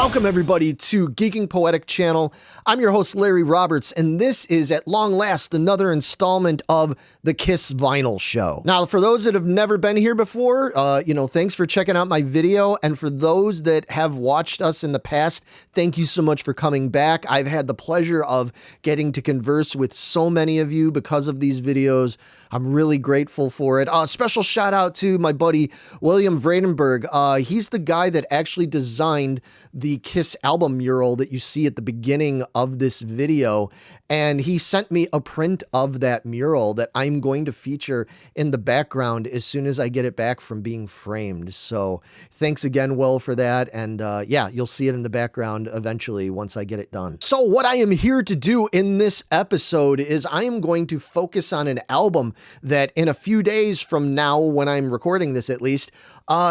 Welcome everybody to Geeking Poetic channel. I'm your host Larry Roberts, and this is at long last another installment of the Kiss Vinyl Show. Now, for those that have never been here before, thanks for checking out my video, and for those that have watched us in the past, thank you so much for coming back. I've had the pleasure of getting to converse with so many of you because of these videos. I'm really grateful for it. Special shout out to my buddy William Vredenberg. He's the guy that actually designed the Kiss album mural that you see at the beginning of this video, and he sent me a print of that mural that I'm going to feature in the background as soon as I get it back from being framed. So thanks again, Will, for that, and yeah, you'll see it in the background eventually once I get it done. So what I am here to do in this episode is I am going to focus on an album that in a few days from now, when I'm recording this at least,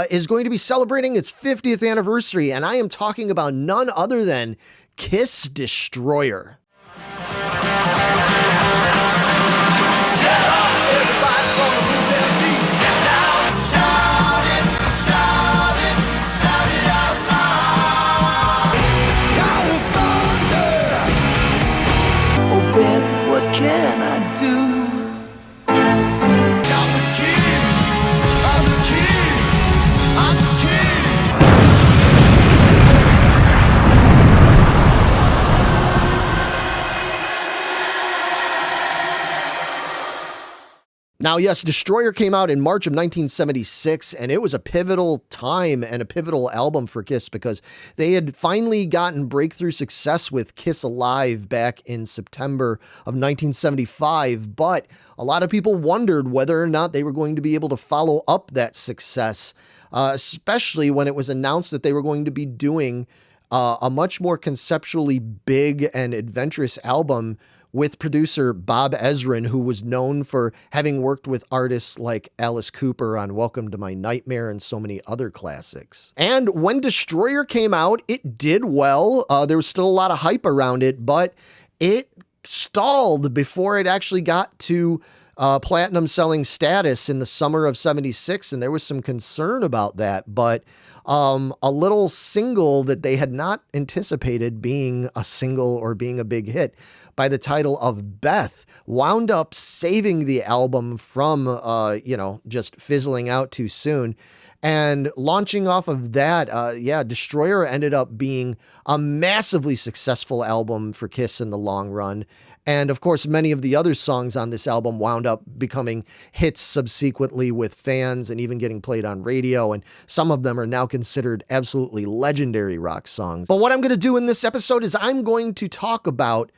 is going to be celebrating its 50th anniversary, and I am talking about none other than Kiss Destroyer. Now, yes, Destroyer came out in March of 1976, and it was a pivotal time and a pivotal album for Kiss because they had finally gotten breakthrough success with Kiss Alive back in September of 1975, but a lot of people wondered whether or not they were going to be able to follow up that success, especially when it was announced that they were going to be doing a much more conceptually big and adventurous album with producer Bob Ezrin, who was known for having worked with artists like Alice Cooper on Welcome to My Nightmare and so many other classics. And when Destroyer came out, it did well. There was still a lot of hype around it, but it stalled before it actually got to platinum selling status in the summer of '76, and there was some concern about that, but a little single that they had not anticipated being a single or being a big hit by the title of Beth wound up saving the album from, just fizzling out too soon. And launching off of that, Destroyer ended up being a massively successful album for Kiss in the long run. And of course, many of the other songs on this album wound up becoming hits subsequently with fans and even getting played on radio. And some of them are now considered absolutely legendary rock songs. But what I'm going to do in this episode is I'm going to talk about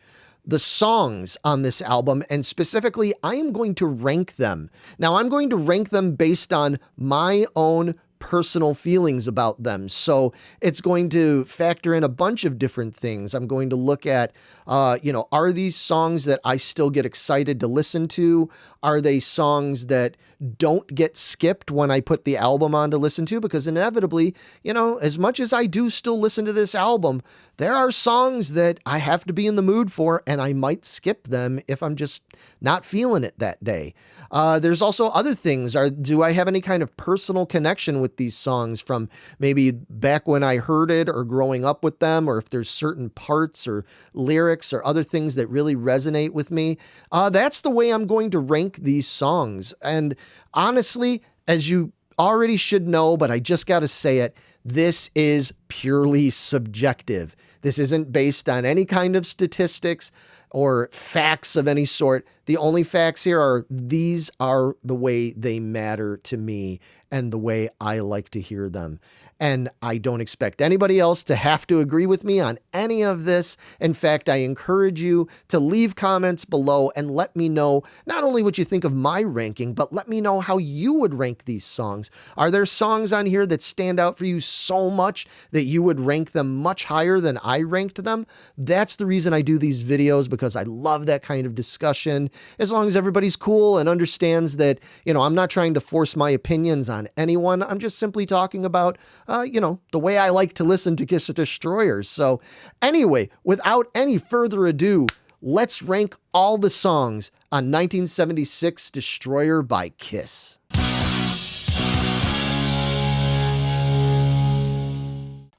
the songs on this album, and specifically, I am going to rank them. Now, I'm going to rank them based on my own personal feelings about them. So it's going to factor in a bunch of different things. I'm going to look at, are these songs that I still get excited to listen to? Are they songs that don't get skipped when I put the album on to listen to? Because inevitably, as much as I do still listen to this album, there are songs that I have to be in the mood for, and I might skip them if I'm just not feeling it that day. There's also other things. Do I have any kind of personal connection with these songs from maybe back when I heard it or growing up with them, or if there's certain parts or lyrics or other things that really resonate with me? That's the way I'm going to rank these songs. And honestly, as you already should know, but I just got to say it, this is purely subjective. This isn't based on any kind of statistics or facts of any sort. The only facts here are these are the way they matter to me and the way I like to hear them. And I don't expect anybody else to have to agree with me on any of this. In fact, I encourage you to leave comments below and let me know not only what you think of my ranking, but let me know how you would rank these songs. Are there songs on here that stand out for you so much that you would rank them much higher than I ranked them? That's the reason I do these videos, because I love that kind of discussion. As long as everybody's cool and understands that, I'm not trying to force my opinions on anyone. I'm just simply talking about, the way I like to listen to Kiss Destroyers. So anyway, without any further ado, let's rank all the songs on 1976 Destroyer by Kiss.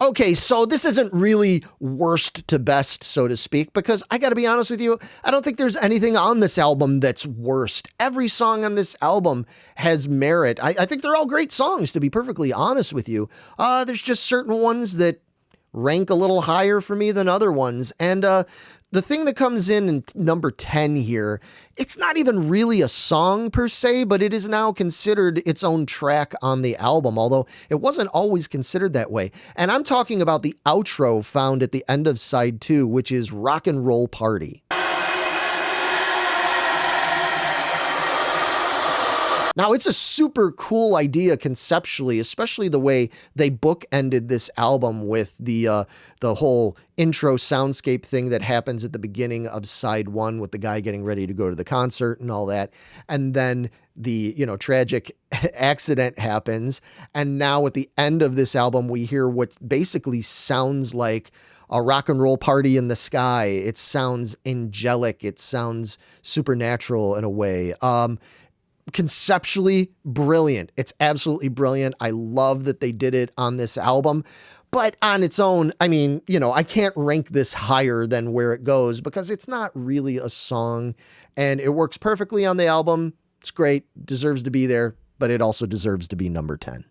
Okay, so this isn't really worst to best, so to speak, because I gotta be honest with you, I don't think there's anything on this album that's worst. Every song on this album has merit. I think they're all great songs, to be perfectly honest with you. There's just certain ones that rank a little higher for me than other ones. And the thing that comes in number 10 here, it's not even really a song per se, but it is now considered its own track on the album, although it wasn't always considered that way. And I'm talking about the outro found at the end of side 2, which is Rock and Roll Party. Now, it's a super cool idea conceptually, especially the way they bookended this album with the whole intro soundscape thing that happens at the beginning of side 1 with the guy getting ready to go to the concert and all that. And then the, tragic accident happens. And now at the end of this album, we hear what basically sounds like a rock and roll party in the sky. It sounds angelic. It sounds supernatural in a way. Conceptually brilliant. It's absolutely brilliant. I love that they did it on this album, but on its own, I mean, I can't rank this higher than where it goes because it's not really a song and it works perfectly on the album. It's great, deserves to be there, but it also deserves to be number 10.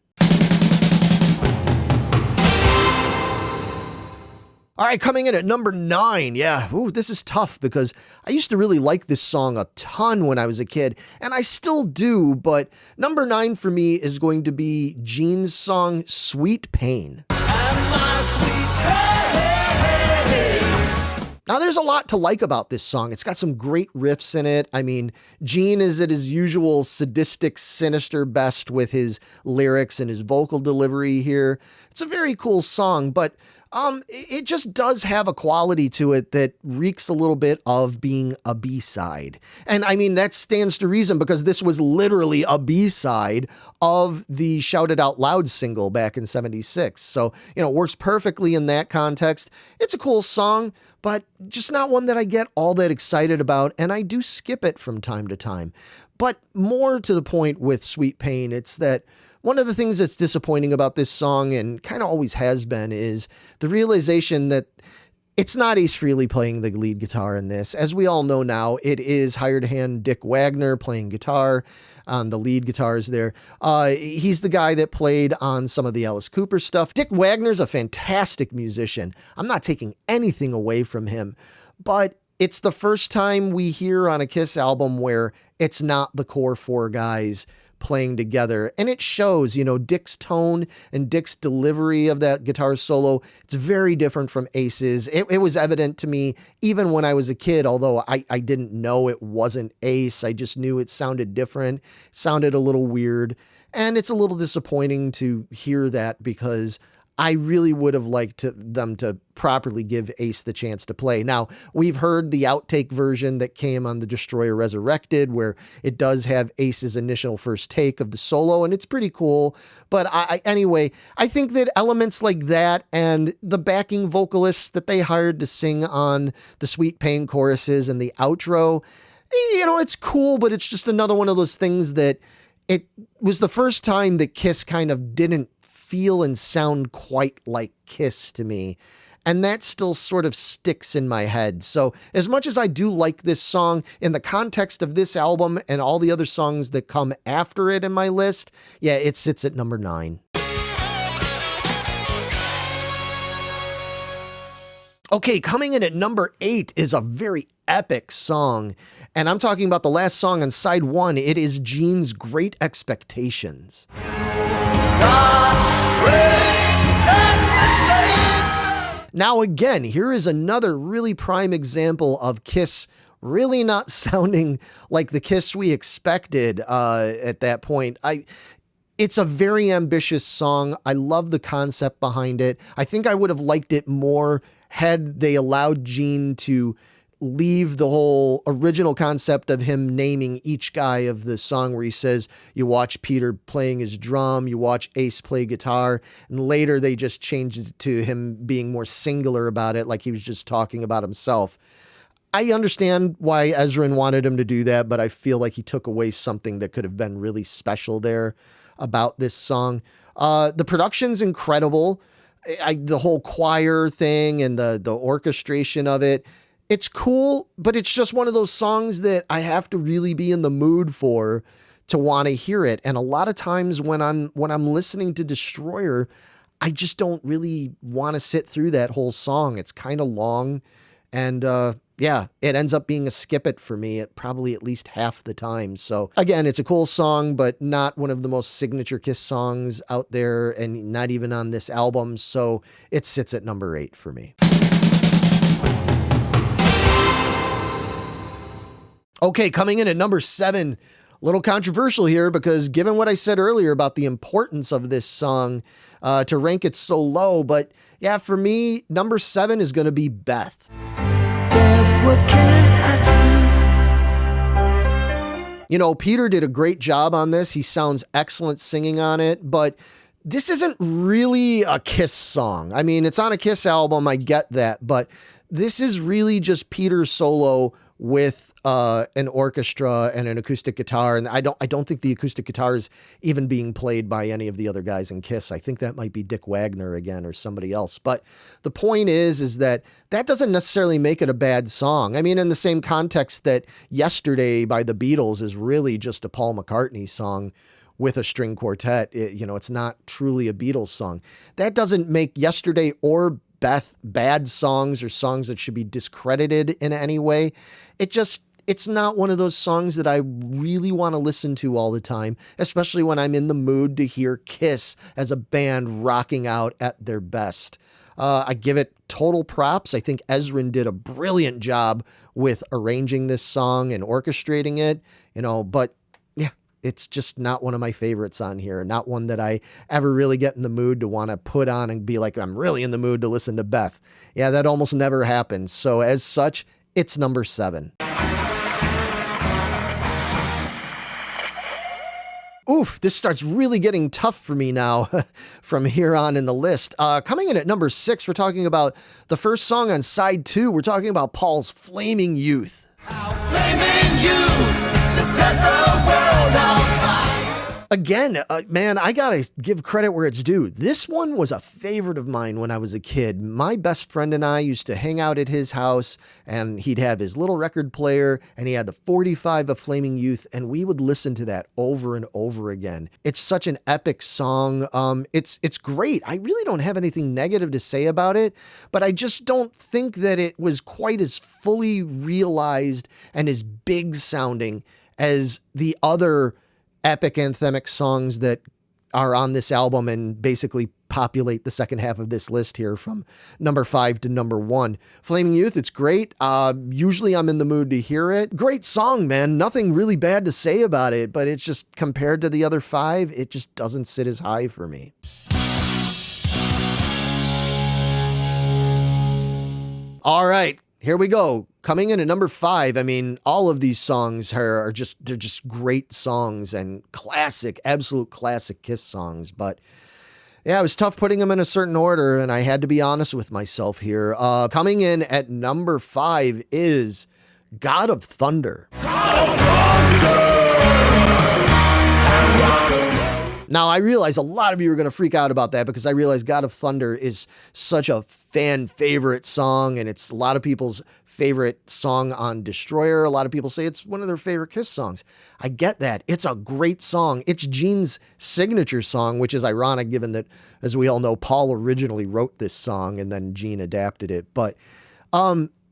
All right, coming in at number 9. Yeah, this is tough because I used to really like this song a ton when I was a kid, and I still do, but number 9 for me is going to be Gene's song, Sweet Pain. Now, there's a lot to like about this song. It's got some great riffs in it. I mean, Gene is at his usual sadistic, sinister best with his lyrics and his vocal delivery here. It's a very cool song, but it just does have a quality to it that reeks a little bit of being a B-side. And I mean, that stands to reason because this was literally a B-side of the Shout It Out Loud single back in '76. So, it works perfectly in that context. It's a cool song, but just not one that I get all that excited about, and I do skip it from time to time. But more to the point with Sweet Pain, it's that one of the things that's disappointing about this song, and kind of always has been, is the realization that it's not Ace Frehley playing the lead guitar in this. As we all know now, it is hired hand Dick Wagner playing guitar on the lead guitars there. He's the guy that played on some of the Alice Cooper stuff. Dick Wagner's a fantastic musician. I'm not taking anything away from him, but it's the first time we hear on a Kiss album where it's not the core 4 guys playing together. And it shows, Dick's tone and Dick's delivery of that guitar solo. It's very different from Ace's. It was evident to me even when I was a kid, although I didn't know it wasn't Ace. I just knew it sounded different, sounded a little weird. And it's a little disappointing to hear that because I really would have liked them to properly give Ace the chance to play. Now, we've heard the outtake version that came on The Destroyer Resurrected, where it does have Ace's initial first take of the solo, and it's pretty cool. But anyway, I think that elements like that and the backing vocalists that they hired to sing on the Sweet Pain choruses and the outro, it's cool, but it's just another one of those things that it was the first time that Kiss kind of didn't feel and sound quite like Kiss to me. And that still sort of sticks in my head. So as much as I do like this song in the context of this album and all the other songs that come after it in my list, yeah, it sits at number 9. Okay, coming in at number 8 is a very epic song. And I'm talking about the last song on side 1. It is Gene's Great Expectations. Now again, here is another really prime example of Kiss really not sounding like the Kiss we expected at that point. It's a very ambitious song. I love the concept behind it. I think I would have liked it more had they allowed Gene to leave the whole original concept of him naming each guy of the song where he says, you watch Peter playing his drum, you watch Ace play guitar, and later they just changed it to him being more singular about it, like he was just talking about himself. I understand why Ezrin wanted him to do that, but I feel like he took away something that could have been really special there about this song. The production's incredible. The whole choir thing and the orchestration of it, it's cool, but it's just one of those songs that I have to really be in the mood for to want to hear it. And a lot of times when I'm listening to Destroyer, I just don't really want to sit through that whole song. It's kind of long, and yeah, it ends up being a skip it for me at probably at least half the time. So again, it's a cool song, but not one of the most signature Kiss songs out there, and not even on this album. So it sits at number 8 for me. Okay, coming in at number 7, a little controversial here, because given what I said earlier about the importance of this song, to rank it so low, but yeah, for me, number 7 is going to be Beth. What can I do? You know, Peter did a great job on this. He sounds excellent singing on it, but this isn't really a Kiss song. I mean, it's on a Kiss album, I get that, but this is really just Peter's solo with an orchestra and an acoustic guitar. And I don't think the acoustic guitar is even being played by any of the other guys in Kiss. I think that might be Dick Wagner again or somebody else. But the point is that doesn't necessarily make it a bad song. I mean, in the same context that Yesterday by the Beatles is really just a Paul McCartney song with a string quartet. It's not truly a Beatles song. That doesn't make Yesterday or Beth bad songs or songs that should be discredited in any way. It's not one of those songs that I really want to listen to all the time, especially when I'm in the mood to hear Kiss as a band rocking out at their best. I give it total props. I think Ezrin did a brilliant job with arranging this song and orchestrating it, but yeah, it's just not one of my favorites on here. Not one that I ever really get in the mood to want to put on and be like, I'm really in the mood to listen to Beth. Yeah, that almost never happens. So as such, it's number 7. Oof, this starts really getting tough for me now from here on in the list. Coming in at number 6, we're talking about the first song on side 2. We're talking about Paul's Flaming Youth. Flaming Youth, set the world on fire. Again, man, I gotta give credit where it's due. This one was a favorite of mine when I was a kid. My best friend and I used to hang out at his house, and he'd have his little record player, and he had the 45 of Flaming Youth, and we would listen to that over and over again. It's such an epic song. It's great. I really don't have anything negative to say about it, but I just don't think that it was quite as fully realized and as big sounding as the other epic anthemic songs that are on this album and basically populate the second half of this list here from number 5 to number 1. Flaming Youth, it's great. Usually I'm in the mood to hear it. Great song, man. Nothing really bad to say about it, but it's just compared to the other 5, it just doesn't sit as high for me. All right, here we go. Coming in at number 5, I mean, all of these songs they're just great songs and absolute classic Kiss songs. But yeah, it was tough putting them in a certain order, and I had to be honest with myself here. Coming in at number 5 is God of Thunder. God of Thunder! Now, I realize a lot of you are going to freak out about that, because I realize God of Thunder is such a fan favorite song, and it's a lot of people's favorite song on Destroyer. A lot of people say it's one of their favorite Kiss songs. I get that. It's a great song. It's Gene's signature song, which is ironic given that, as we all know, Paul originally wrote this song and then Gene adapted it. But,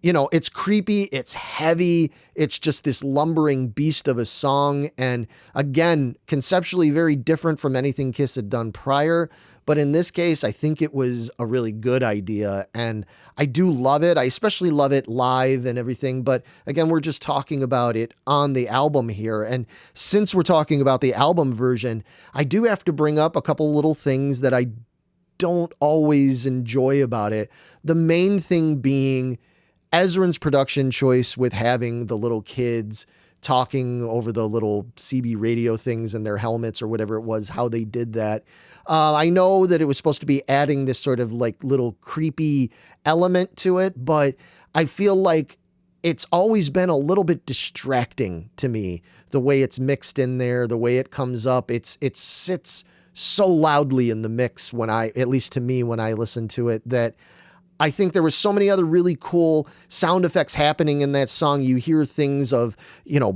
it's creepy, it's heavy, it's just this lumbering beast of a song, and again, conceptually very different from anything Kiss had done prior, but in this case, I think it was a really good idea, and I do love it. I especially love it live and everything, but again, we're just talking about it on the album here, and since we're talking about the album version, I do have to bring up a couple little things that I don't always enjoy about it. The main thing being Ezrin's production choice with having the little kids talking over the little CB radio things in their helmets or whatever it was, how they did that. I know that it was supposed to be adding this sort of like little creepy element to it, but I feel like it's always been a little bit distracting to me, the way it's mixed in there, the way it comes up. It sits so loudly in the mix at least to me, when I listen to it, that I think there was so many other really cool sound effects happening in that song. You hear things of,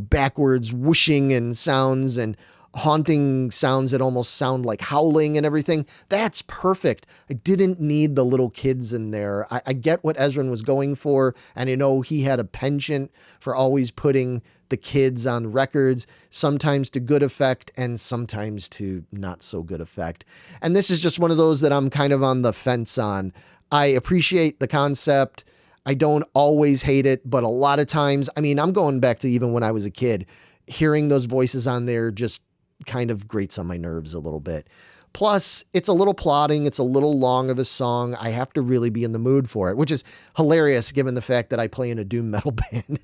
backwards whooshing and sounds and haunting sounds that almost sound like howling and everything. That's perfect. I didn't need the little kids in there. I get what Ezrin was going for, and I know he had a penchant for always putting the kids on records, sometimes to good effect and sometimes to not so good effect. And this is just one of those that I'm kind of on the fence on. I appreciate the concept. I don't always hate it, but a lot of times, I'm going back to even when I was a kid, hearing those voices on there just kind of grates on my nerves a little bit. Plus, it's a little plodding. It's a little long of a song. I have to really be in the mood for it, which is hilarious given the fact that I play in a doom metal band,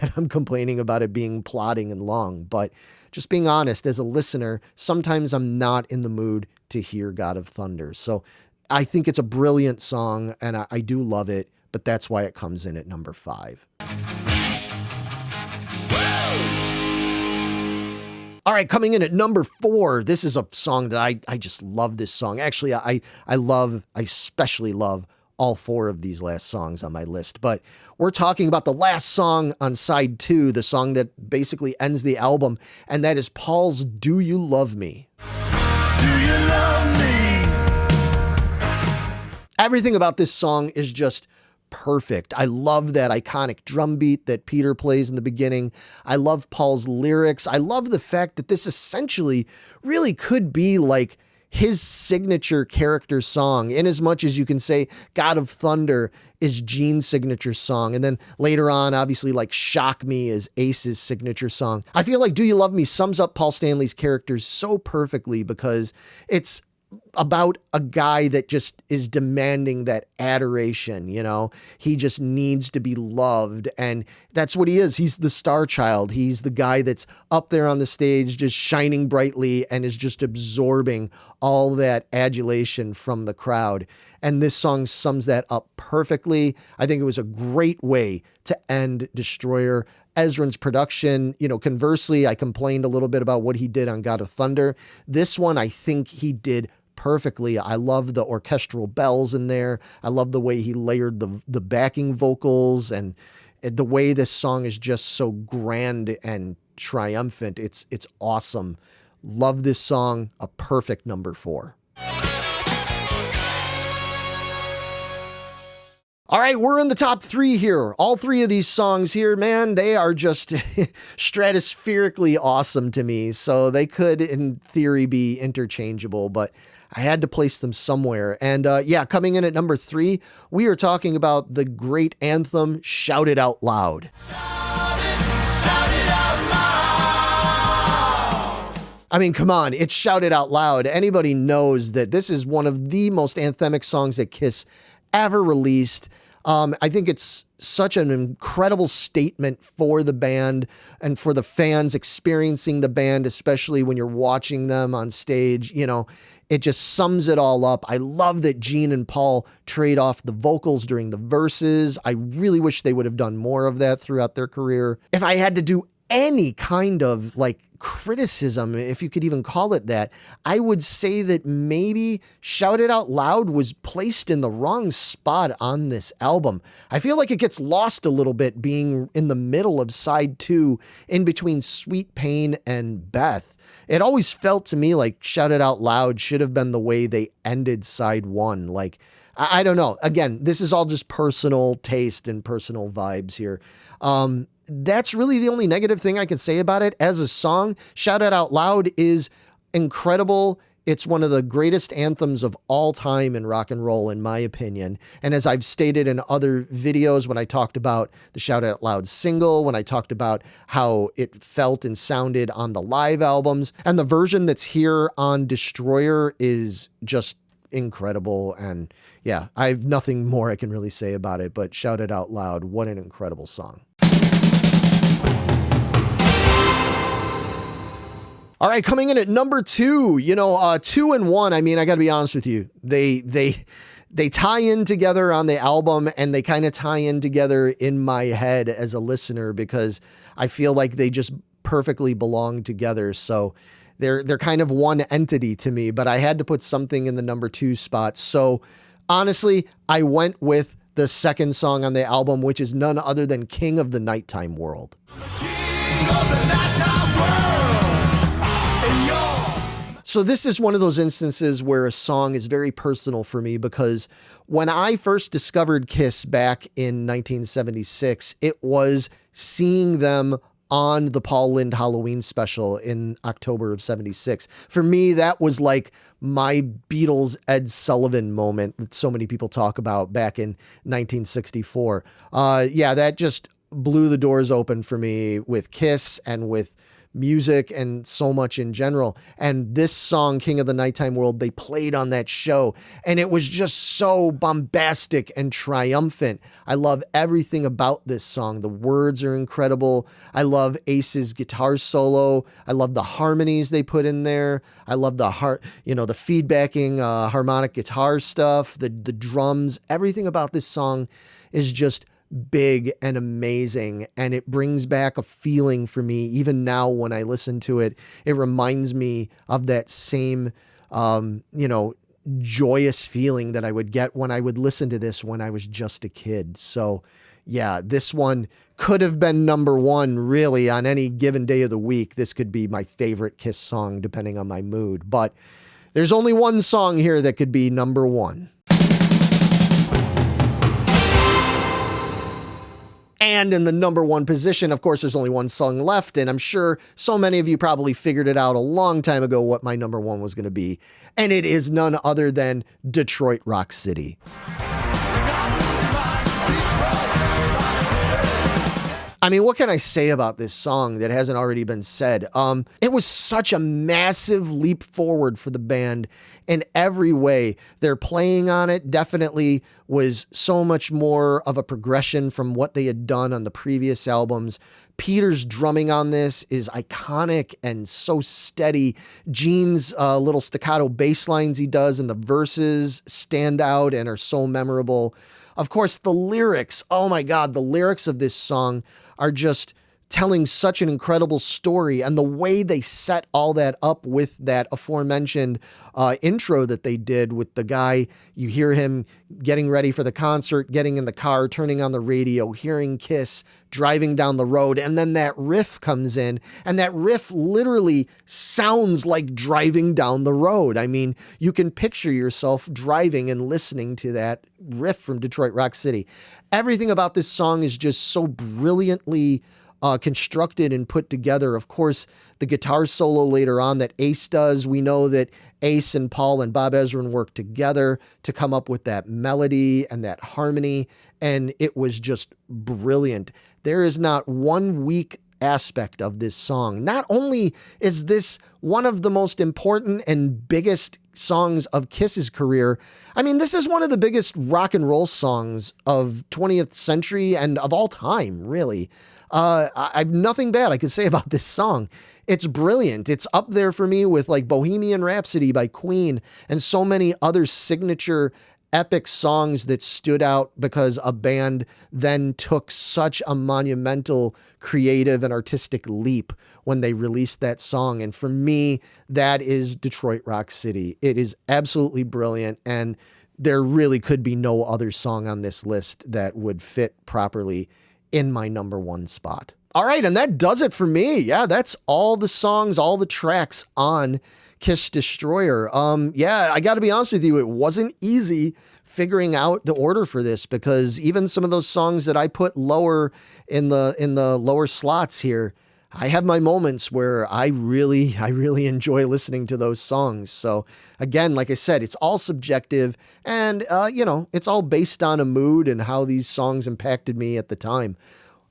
that I'm complaining about it being plodding and long. But just being honest, as a listener, sometimes I'm not in the mood to hear God of Thunder. So I think it's a brilliant song, and I do love it, but that's why it comes in at number 5. All right, coming in at number 4, this is a song that I just love this song. Actually, I especially love all 4 of these last songs on my list, but we're talking about the last song on side 2, the song that basically ends the album, and that is Paul's Do You Love Me? Do you love me? Everything about this song is just perfect. I love that iconic drum beat that Peter plays in the beginning. I love Paul's lyrics. I love the fact that this essentially really could be like his signature character song, in as much as you can say God of Thunder is Gene's signature song. And then later on, obviously, like Shock Me is Ace's signature song. I feel like Do You Love Me sums up Paul Stanley's characters so perfectly, because it's about a guy that just is demanding that adoration. He just needs to be loved, and that's what he is. He's the star child. He's the guy that's up there on the stage just shining brightly and is just absorbing all that adulation from the crowd. And this song sums that up perfectly. I think it was a great way to end Destroyer. Ezrin's production, conversely, I complained a little bit about what he did on God of Thunder. This one, I think he did perfectly. I love the orchestral bells in there. I love the way he layered the backing vocals, and the way this song is just so grand and triumphant. It's awesome. Love this song. A perfect number 4. All right, we're in the top 3 here. All 3 of these songs here, man, they are just stratospherically awesome to me. So they could, in theory, be interchangeable, but I had to place them somewhere. And coming in at number 3, we are talking about the great anthem, Shout It Out Loud. Shout it out loud. Come on, it's Shout It Out Loud. Anybody knows that this is one of the most anthemic songs that Kiss ever released. I think it's such an incredible statement for the band and for the fans experiencing the band, especially when you're watching them on stage. It just sums it all up. I love that Gene and Paul trade off the vocals during the verses. I really wish they would have done more of that throughout their career. If I had to do any kind of criticism, if you could even call it that, I would say that maybe Shout It Out Loud was placed in the wrong spot on this album. I feel like it gets lost a little bit being in the middle of side 2, in between Sweet Pain and Beth. It always felt to me like Shout It Out Loud should have been the way they ended side 1. I don't know. Again, this is all just personal taste and personal vibes here. That's really the only negative thing I can say about it. As a song, Shout It Out Loud is incredible. It's one of the greatest anthems of all time in rock and roll, in my opinion. And as I've stated in other videos, when I talked about the Shout It Out Loud single, when I talked about how it felt and sounded on the live albums, and the version that's here on Destroyer is just incredible. And yeah, I have nothing more I can really say about it, but Shout It Out Loud, what an incredible song. All right, coming in at number 2, 2 and 1. I got to be honest with you. They tie in together on the album, and they kind of tie in together in my head as a listener, because I feel like they just perfectly belong together. So they're kind of one entity to me, but I had to put something in the number 2 spot. So honestly, I went with the second song on the album, which is none other than King of the Nighttime World. So this is one of those instances where a song is very personal for me, because when I first discovered Kiss back in 1976, it was seeing them on the Paul Lynde Halloween special in October of 76. For me, that was like my Beatles Ed Sullivan moment that so many people talk about back in 1964. Yeah, that just blew the doors open for me with Kiss and with music and so much in general. And this song, King of the Nighttime World, they played on that show, and it was just so bombastic and triumphant. I love everything about this song. The words are incredible. I love Ace's guitar solo. I love the harmonies they put in there. I love the the feedbacking harmonic guitar stuff, the drums. Everything about this song is just big and amazing, and it brings back a feeling for me. Even now when I listen to it, it reminds me of that same joyous feeling that I would get when I would listen to this when I was just a kid. So yeah, this one could have been number 1 really on any given day of the week. This could be my favorite Kiss song depending on my mood, but there's only one song here that could be number 1. And in the number 1 position, of course, there's only one song left, and I'm sure so many of you probably figured it out a long time ago what my number 1 was going to be, and it is none other than Detroit Rock City. I mean, what can I say about this song that hasn't already been said? It was such a massive leap forward for the band in every way. Their playing on it definitely was so much more of a progression from what they had done on the previous albums. Peter's drumming on this is iconic and so steady. Gene's little staccato bass lines he does in the verses stand out and are so memorable. Of course, the lyrics, oh my God, the lyrics of this song are just telling such an incredible story, and the way they set all that up with that aforementioned intro that they did with the guy, you hear him getting ready for the concert, getting in the car, turning on the radio, hearing Kiss, driving down the road, and then that riff comes in, and that riff literally sounds like driving down the road. I mean, you can picture yourself driving and listening to that riff from Detroit Rock City. Everything about this song is just so brilliantly constructed and put together. Of course, the guitar solo later on that Ace does, we know that Ace and Paul and Bob Ezrin worked together to come up with that melody and that harmony, and it was just brilliant. There is not one weak aspect of this song. Not only is this one of the most important and biggest songs of Kiss's career, I mean, this is one of the biggest rock and roll songs of 20th century and of all time, really. I've nothing bad I could say about this song. It's brilliant. It's up there for me with like Bohemian Rhapsody by Queen and so many other signature epic songs that stood out because a band then took such a monumental creative and artistic leap when they released that song. And for me, that is Detroit Rock City. It is absolutely brilliant, and there really could be no other song on this list that would fit properly in my number 1 spot. All right, and that does it for me. Yeah, that's all the songs, all the tracks on Kiss Destroyer. Yeah, I got to be honest with you, it wasn't easy figuring out the order for this, because even some of those songs that I put lower in the lower slots here, I have my moments where I really enjoy listening to those songs. So again, like I said, it's all subjective, and it's all based on a mood and how these songs impacted me at the time.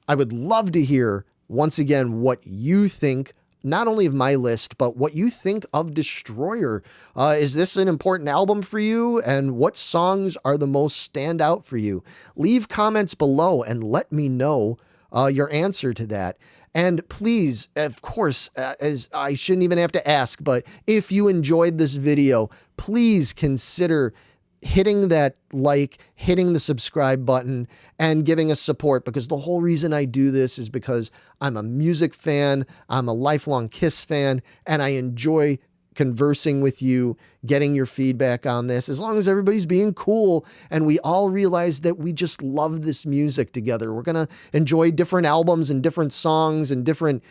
I would love to hear, once again, what you think, not only of my list, but what you think of Destroyer. Is this an important album for you? And what songs are the most standout for you? Leave comments below and let me know your answer to that. And please, of course, as I shouldn't even have to ask, but if you enjoyed this video, please consider hitting that like, hitting the subscribe button, and giving us support, because the whole reason I do this is because I'm a music fan, I'm a lifelong Kiss fan, and I enjoy conversing with you, getting your feedback on this, as long as everybody's being cool and we all realize that we just love this music together. We're going to enjoy different albums and different songs and different,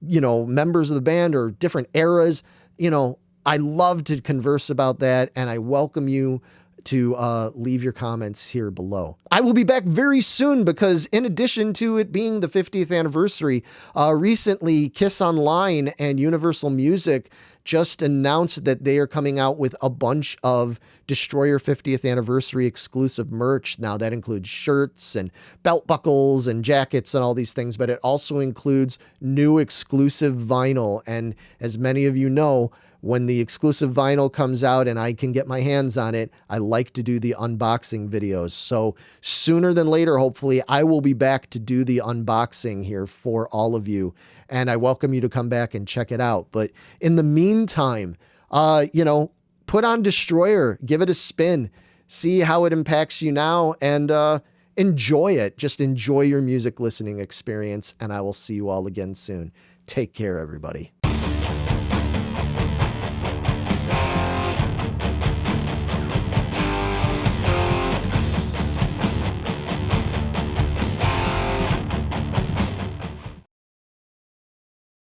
members of the band or different eras. I love to converse about that, and I welcome you to leave your comments here below. I will be back very soon because in addition to it being the 50th anniversary, recently Kiss Online and Universal Music just announced that they are coming out with a bunch of Destroyer 50th anniversary exclusive merch. Now that includes shirts and belt buckles and jackets and all these things, but it also includes new exclusive vinyl. And as many of you know, when the exclusive vinyl comes out and I can get my hands on it, I like to do the unboxing videos. So sooner than later, hopefully, I will be back to do the unboxing here for all of you. And I welcome you to come back and check it out. But in the meantime, put on Destroyer, give it a spin, see how it impacts you now, and enjoy it. Just enjoy your music listening experience. And I will see you all again soon. Take care, everybody.